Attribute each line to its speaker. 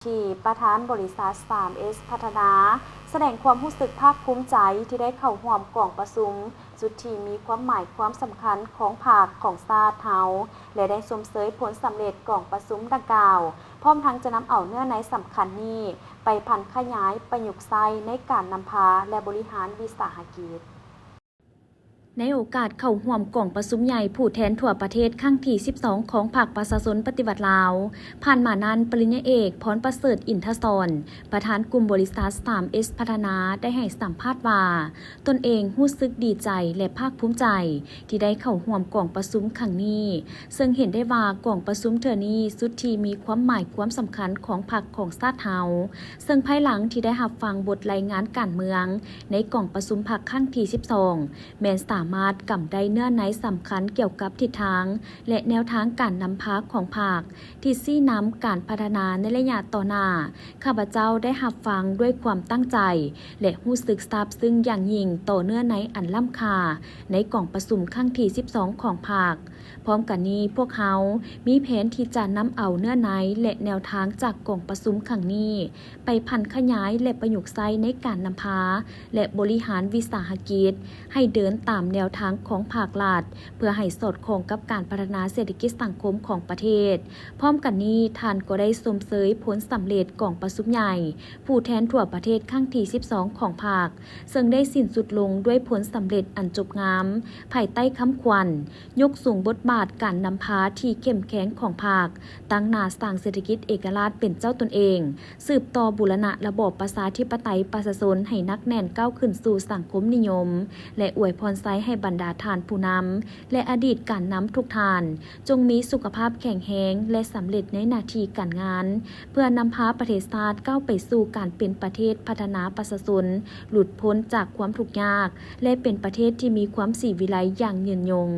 Speaker 1: ที่ประธานบริษัท 3S พัฒนาแสดงความรู้สึกภาคภูมิใจที่ได้เข้าร่วมกองประชุมสุดที่มีความหมายความสำคัญของภาคของชาติเฮาและได้ชมเชยผลสำเร็จกองประชุมดังกล่าวพร้อมทั้งจะนำเอาเนื้อในสำคัญนี้ไปพันขยายประยุกต์ใช้ในการนำพาและบริหารวิสาหกิจในโอกาสเข้าร่วมกองประชุมใหญ่ผู้แทนทั่วประเทศครั้งที่ 12 ของภาคประชาชนปฏิวัติลาวผ่านมานั้นปริญญาเอกพรประเสริฐอินทศรประธานกลุ่มบริษัท 3S พัฒนาได้ให้สัมภาษณ์ว่าตนเองรู้สึกดีใจและภาคภูมิใจที่ได้เข้าร่วมกองประชุมครั้งนี้ซึ่งเห็นได้ว่ากองประชุมเทื่อนี้สุดที่มีความหมายความสำคัญของพรรคของชาติเฮาซึ่งภายหลังที่ได้รับฟังบทรายงานการเมืองในกองประชุมพรรคครั้งที่ 12 แม้นสามารถกำได้เนื้อในสำคัญเกี่ยวกับทิศทางและแนวทางการนำพาของภาคที่ชี้นำการพัฒนาในระยะต่อหน้าข้าพเจ้าได้รับฟังด้วยความตั้งใจและรู้สึกซาบซึ้งอย่างยิ่งต่อเนื้อในอันล้ำค่าในกองประชุมครั้งที่ 12 ของภาคพร้อมกันนี้พวกเขามีแผนที่จะนำเอาเนื้อในและแนวทางจากกองประชุมครั้งนี้ไปพันขยายและประยุกต์ใช้ในการนำพาและบริหารวิสาหกิจให้เดินตามแนวทางของภาครัฐเพื่อให้สอดคล้องกับการพัฒนาเศรษฐกิจสังคมของประเทศพร้อมกันนี้ท่านก็ได้ชมเชยผลสำเร็จกองประชุมใหญ่ผู้แทนทั่วประเทศครั้งที่ 12 ของภาคซึ่งได้สิ้นสุดลงด้วยผลสำเร็จอันจบงามภายใต้คำขวัญยกสูงบทบาทการนำพาที่เข้มแข็งของภาคตั้งหน้าสร้างเศรษฐกิจเอกราชเป็นเจ้าตนเองสืบต่อบูรณะระบอบประชาธิปไตยประชาชนให้นักแน่นก้าวขึ้นสู่สังคมนิยมและอวยพรไซให้บรรดาทานผู้นำและอดีตการนำทุกทานจงมีสุขภาพแข็งแรงและสำเร็จในหน้าที่การงานเพื่อนำพาประเทศชาติก้าวไปสู่การเป็นประเทศพัฒนาประชาชนหลุดพ้นจากความทุกข์ยากและเป็นประเทศที่มีความสีวิไลอย่างยืนยง